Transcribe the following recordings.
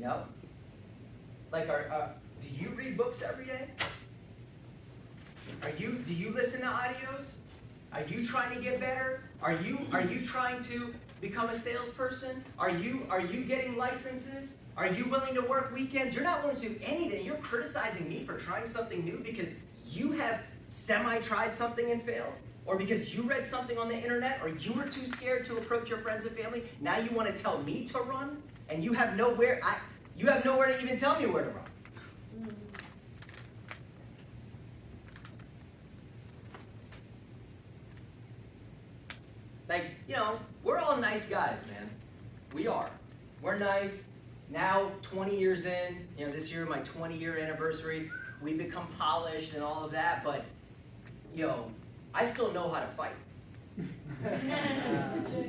You know? Like, do you read books every day? Do you listen to audios? Are you trying to get better? Are you trying to become a salesperson? Are you getting licenses? Are you willing to work weekends? You're not willing to do anything. You're criticizing me for trying something new because you have semi-tried something and failed? Or because you read something on the internet, or you were too scared to approach your friends and family? Now you want to tell me to run, and you have nowhere to even tell me where to run. Like, you know, we're all nice guys, man. We are. We're nice. Now, 20 years in, you know, this year, my 20-year anniversary, we become polished and all of that, but, you know, I still know how to fight.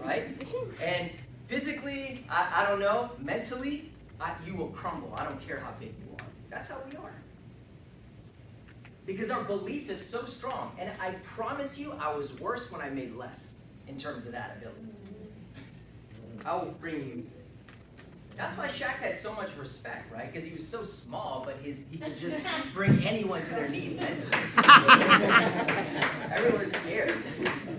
Right? And physically, I don't know. Mentally, you will crumble. I don't care how big you are. That's how we are. Because our belief is so strong. And I promise you, I was worse when I made less in terms of that ability. I will bring you. That's why Shaq had so much respect, right? Because he was so small, but he could just bring anyone to their knees mentally. Everyone was scared.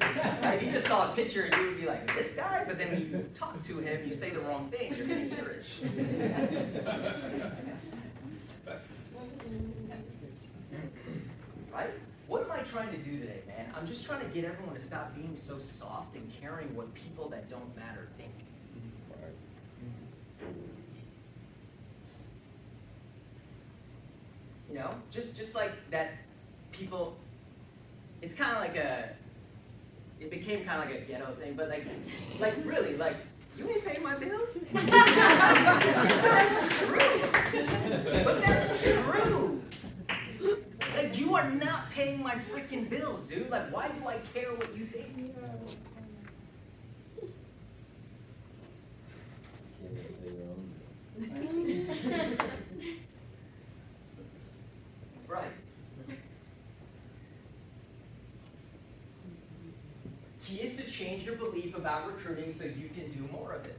If you just saw a picture and you would be like, this guy? But then when you talk to him, you say the wrong thing, you're going to hear it. Right? What am I trying to do today, man? I'm just trying to get everyone to stop being so soft and caring what people that don't matter think. You know, just like that people, it's kind of like it became kind of like a ghetto thing, but like really, like, you ain't paying my bills? That's true. But that's true. Like, you are not paying my freaking bills, dude. Like, why do I care what you think? Right. Key is to change your belief about recruiting so you can do more of it.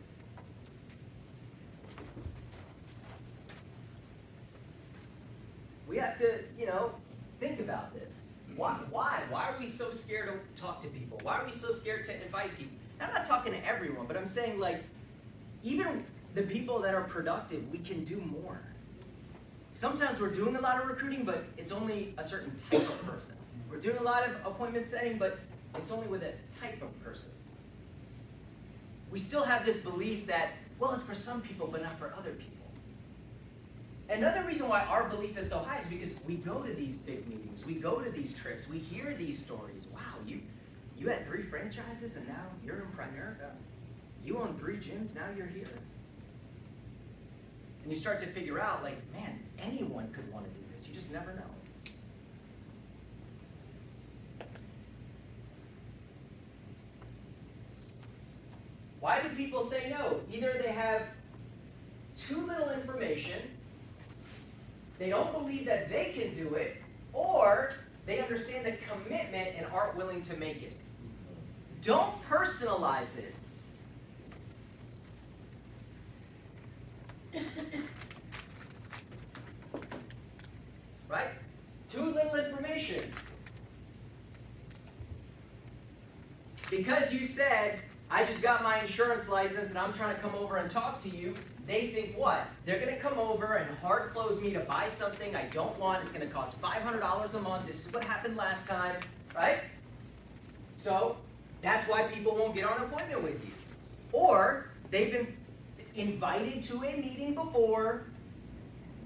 We have to, you know, think about this. Why? Why are we so scared to talk to people? Why are we so scared to invite people? And I'm not talking to everyone, but I'm saying, like, even the people that are productive, we can do more. Sometimes we're doing a lot of recruiting, but it's only a certain type of person. We're doing a lot of appointment setting, but it's only with a type of person. We still have this belief that, well, it's for some people, but not for other people. Another reason why our belief is so high is because we go to these big meetings, we go to these trips, we hear these stories. Wow, you had 3 franchises and now you're in Primerica. You own 3 gyms, now you're here. And you start to figure out, like, man, anyone could want to do this. You just never know. Why do people say no? Either they have too little information, they don't believe that they can do it, or they understand the commitment and aren't willing to make it. Don't personalize it. Right? Too little information. Because you said, I just got my insurance license and I'm trying to come over and talk to you, they think what? They're going to come over and hard close me to buy something I don't want. It's going to cost $500 a month. This is what happened last time, right? So that's why people won't get on an appointment with you. Or they've been invited to a meeting before,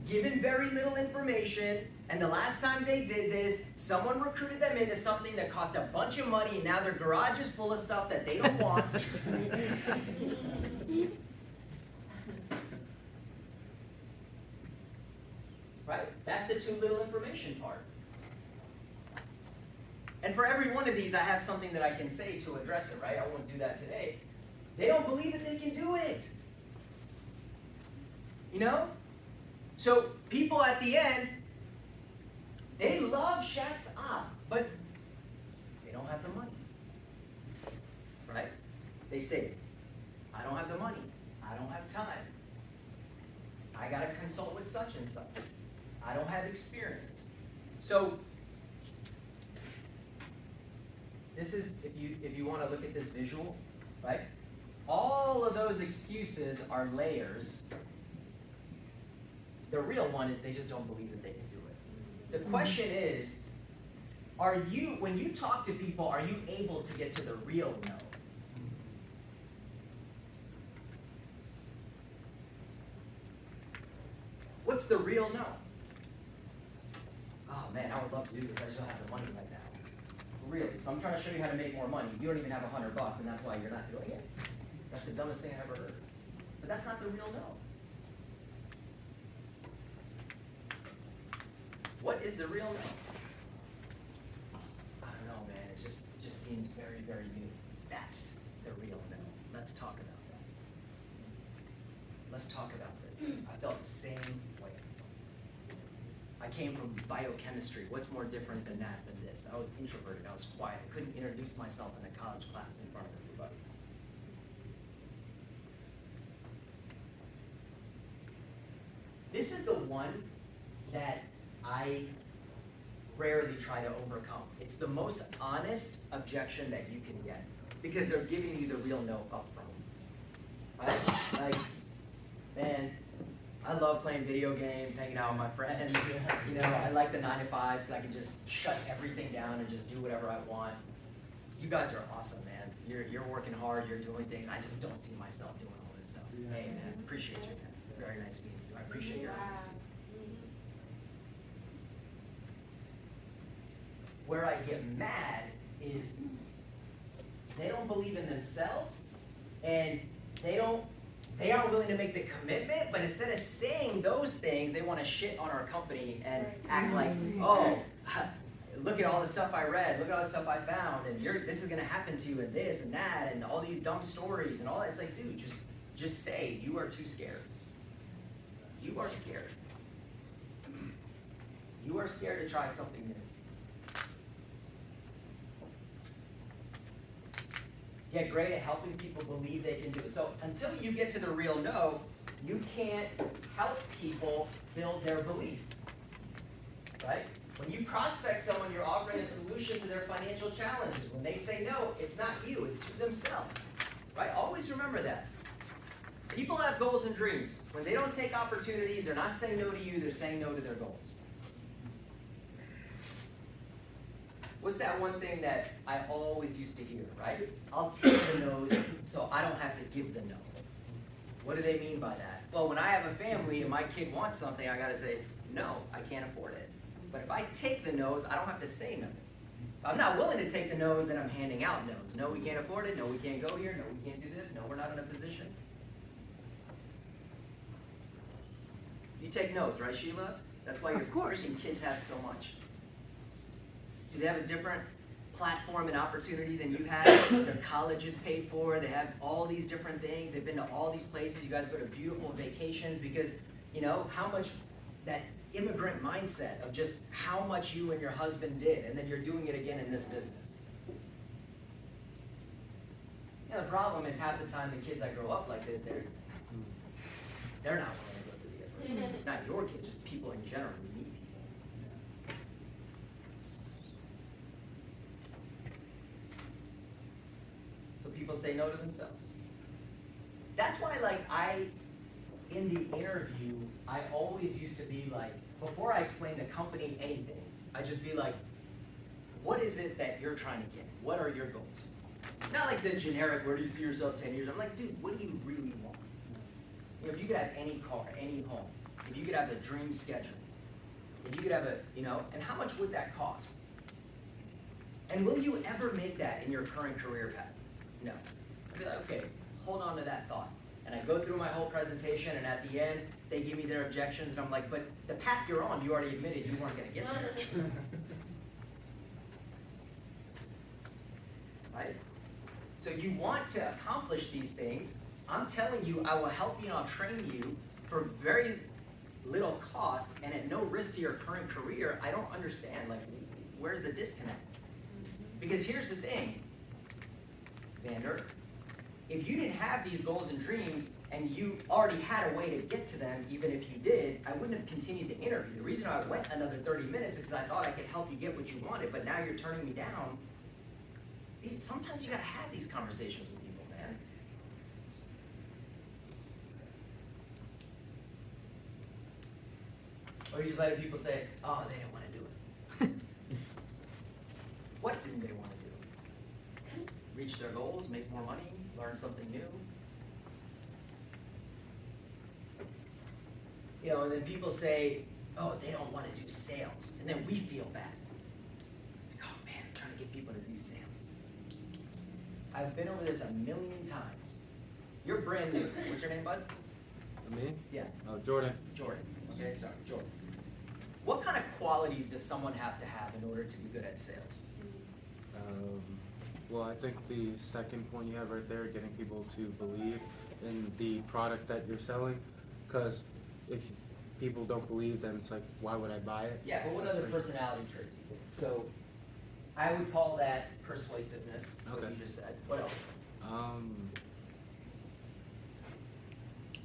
given very little information, and the last time they did this, someone recruited them into something that cost a bunch of money, and now their garage is full of stuff that they don't want. Right? That's the too little information part. And for every one of these, I have something that I can say to address it, right? I won't do that today. They don't believe that they can do it. You know? So people at the end, they love Shaq's op, but they don't have the money. Right? They say, I don't have the money. I don't have time. I got to consult with such and such. I don't have experience. So this is, if you want to look at this visual, right? All of those excuses are layers. The real one is they just don't believe that they can do it. The question is, when you talk to people, are you able to get to the real no? What's the real no? Oh man, I would love to do this, I just don't have the money right now. Really, so I'm trying to show you how to make more money. You don't even have $100 and that's why you're not doing it. That's the dumbest thing I've ever heard. But that's not the real no. What is the real no? I don't know, man. It just seems very, very new. That's the real no. Let's talk about that. Let's talk about this. I felt the same way. I came from biochemistry. What's more different than that, than this? I was introverted. I was quiet. I couldn't introduce myself in a college class in front of everybody. This is the one that I rarely try to overcome. It's the most honest objection that you can get because they're giving you the real no up front. Right? Like, man, I love playing video games, hanging out with my friends. You know, I like the 9 to 5 because I can just shut everything down and just do whatever I want. You guys are awesome, man. You're working hard, you're doing things. I just don't see myself doing all this stuff. Hey, man, appreciate you, man. Very nice meeting you. I appreciate your honesty. Where I get mad is they don't believe in themselves and they aren't willing to make the commitment, but instead of saying those things, they want to shit on our company and act like, oh, look at all the stuff I read, look at all the stuff I found, and this is going to happen to you, and this and that, and all these dumb stories and all that. It's like, dude, just say you are too scared. You are scared. You are scared to try something new. Get great at helping people believe they can do it. So until you get to the real no, you can't help people build their belief, right? When you prospect someone, you're offering a solution to their financial challenges. When they say no, it's not you, it's to themselves, right? Always remember that. People have goals and dreams. When they don't take opportunities, they're not saying no to you, they're saying no to their goals. What's that one thing that I always used to hear, right? I'll take the no's so I don't have to give the no. What do they mean by that? Well, when I have a family and my kid wants something, I gotta say, no, I can't afford it. But if I take the no's, I don't have to say no. If I'm not willing to take the no's, then I'm handing out no's. No, we can't afford it. No, we can't go here. No, we can't do this. No, we're not in a position. You take no's, right, Sheila? That's why your freaking kids have so much. Do they have a different platform and opportunity than you have? Their college is paid for. They have all these different things. They've been to all these places. You guys go to beautiful vacations because, you know, how much that immigrant mindset of just how much you and your husband did, and then you're doing it again in this business. Yeah, the problem is half the time the kids that grow up like this, they're not willing to go through the adversity. Not your kids, just people in general. We need people. People say no to themselves. That's why, like, in the interview, I always used to be like, before I explain the company anything, I just be like, what is it that you're trying to get? What are your goals? Not like the generic, where do you see yourself 10 years? I'm like, dude, what do you really want? You know, if you could have any car, any home, if you could have a dream schedule, if you could have and how much would that cost? And will you ever make that in your current career path? No. I'd be like, okay, hold on to that thought. And I go through my whole presentation, and at the end, they give me their objections, and I'm like, but the path you're on, you already admitted you weren't going to get there. Right? So you want to accomplish these things. I'm telling you, I will help you and I'll train you for very little cost and at no risk to your current career. I don't understand, like, where's the disconnect? Because here's the thing, Xander, if you didn't have these goals and dreams and you already had a way to get to them, even if you did, I wouldn't have continued the interview. The reason I went another 30 minutes is because I thought I could help you get what you wanted, but now you're turning me down. Sometimes you gotta have these conversations with people, man. Or you just let people say, oh, they didn't want to do it. What didn't they want to do? Reach their goals, make more money, learn something new. You know, and then people say, oh, they don't want to do sales. And then we feel bad. Like, oh man, I'm trying to get people to do sales. I've been over this a million times. You're brand new. What's your name, bud? Me? Yeah. Oh, Jordan. Jordan. Okay, sorry, Jordan. What kind of qualities does someone have to have in order to be good at sales? Well, I think the second point you have right there, getting people to believe in the product that you're selling, because if people don't believe, then it's like, why would I buy it? Yeah, but what other personality traits? So, I would call that persuasiveness, what Okay. you just said. What else?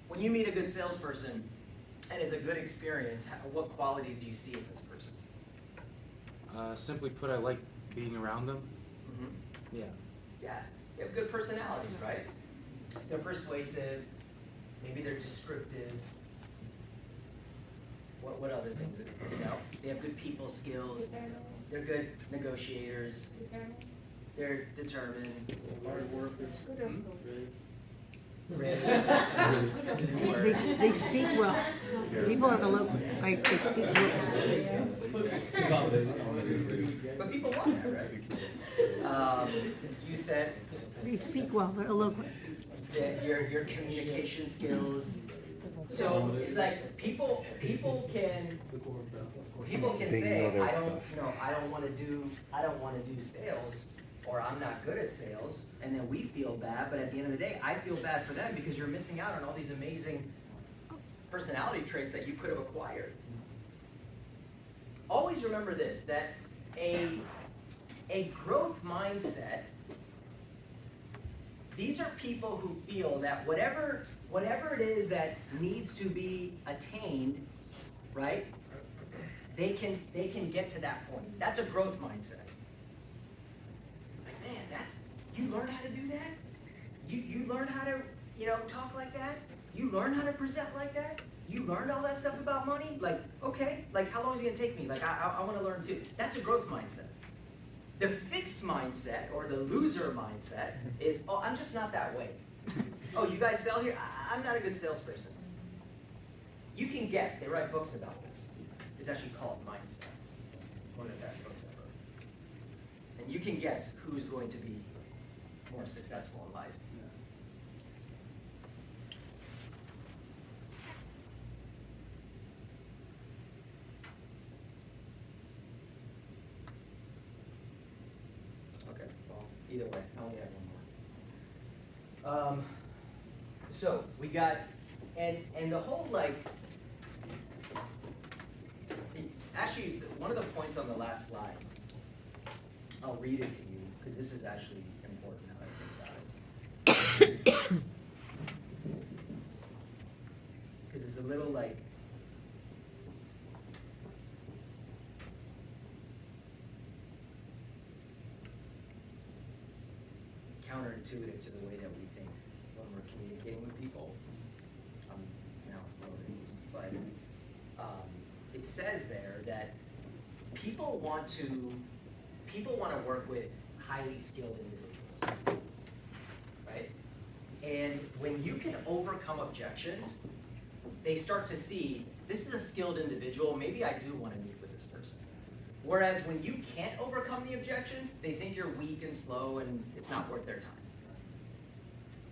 When you meet a good salesperson and it's a good experience, what qualities do you see in this person? Simply put, I like being around them. Mm-hmm. Yeah. Yeah, they have good personalities, right? They're persuasive, maybe they're descriptive. What other things, you know? They have good people skills, they're good negotiators, they're determined. Hard workers. They speak well. People are eloquent. Like they speak well. But people want that, right? You said They speak well. They're eloquent. that your communication skills. So it's like people can say, I don't want to do sales, or I'm not good at sales, and then we feel bad, but at the end of the day, I feel bad for them because you're missing out on all these amazing personality traits that you could have acquired. Always remember this, that a growth mindset, these are people who feel that whatever it is that needs to be attained, right? They can get to that point. That's a growth mindset. Like, man, you learn how to do that? You learn how to, talk like that? You learn how to present like that? You learned all that stuff about money? Like, okay, like how long is it gonna take me? Like I wanna learn too. That's a growth mindset. The fixed mindset or the loser mindset is, oh, I'm just not that way. Oh, you guys sell here? I'm not a good salesperson. You can guess, they write books about this. It's actually called Mindset. One of the best books ever. And you can guess who's going to be more successful in life. Okay, well, either way, I only have one more. So we got, and the whole actually, one of the points on the last slide, I'll read it to you, because this is actually important now that I think about it. Because it's a little counterintuitive to the way that we think when we're communicating with people. Now it's loading, but it says there that people want to work with highly skilled individuals, right? And when you can overcome objections, they start to see, this is a skilled individual, maybe I do want to meet with this person. Whereas when you can't overcome the objections, they think you're weak and slow and it's not worth their time.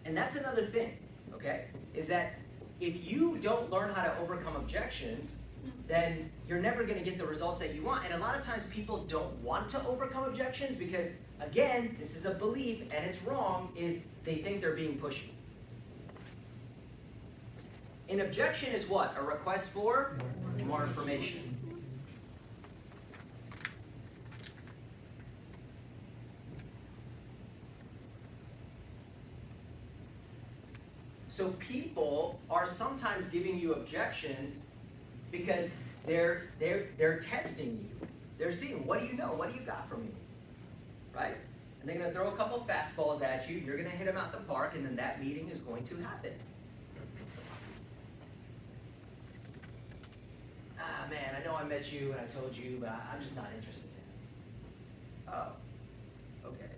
And that's another thing, okay? Is that if you don't learn how to overcome objections, then you're never going to get the results that you want. And a lot of times people don't want to overcome objections because, again, this is a belief and it's wrong, is they think they're being pushy. An objection is what? A request for more information. So people are sometimes giving you objections because they're testing you. They're seeing, what do you know? What do you got from me? Right? And they're going to throw a couple fastballs at you. You're going to hit them out the park, and then that meeting is going to happen. Ah, man, I know I met you and I told you, but I'm just not interested in it. Oh, okay.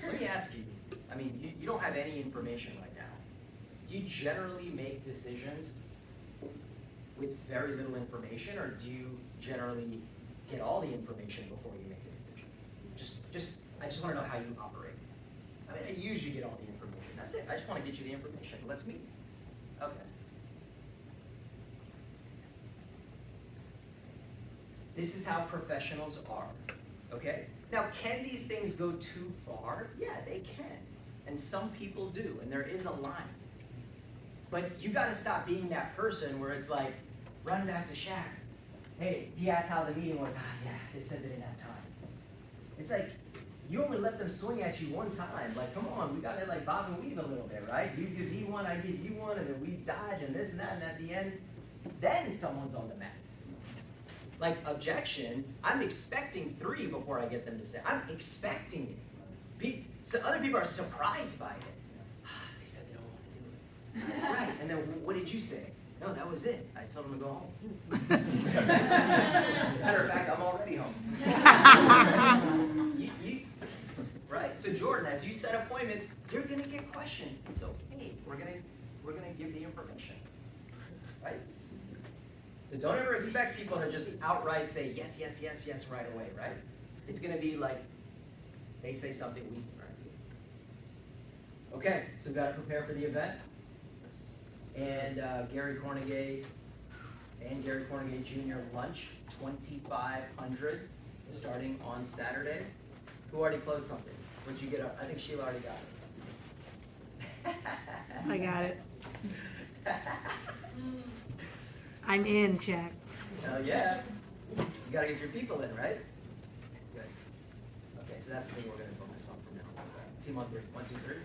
Let me ask you, I mean, you don't have any information right now. Do you generally make decisions with very little information, or do you generally get all the information before you make a decision? I just want to know how you operate. I mean, I usually get all the information. That's it. I just want to get you the information. Let's meet. Okay. This is how professionals are, okay? Now, can these things go too far? Yeah, they can. And some people do, and there is a line. But you gotta stop being that person where it's like, run back to Shaq. Hey, he asked how the meeting was. Yeah, they said they didn't have time. It's like, you only let them swing at you one time. Like, come on, we gotta like bob and weave a little bit, right? You give me one, I give you one, and then we dodge and this and that, and at the end, then someone's on the mat. Like objection, I'm expecting 3 before I get them to say. I'm expecting it. So other people are surprised by it. They said they don't want to do it. Right, and then what did you say? No, that was it. I told them to go home. Matter of fact, I'm already home. Right? So Jordan, as you set appointments, you're gonna get questions. It's okay. We're gonna give the information. Right? So don't ever expect people to just outright say yes, yes, yes, yes right away, right? It's going to be like they say something, we say, right? Okay, so we've got to prepare for the event. And Gary Cornegay and Gary Cornegay Jr. lunch, 2,500, starting on Saturday. Who already closed something? What'd you get up? I think Sheila already got it. I got it. I'm in, Jack. Yeah. You gotta get your people in, right? Good. Okay, so that's the thing we're gonna focus on from now on. Team on 3. 1, 2, 3.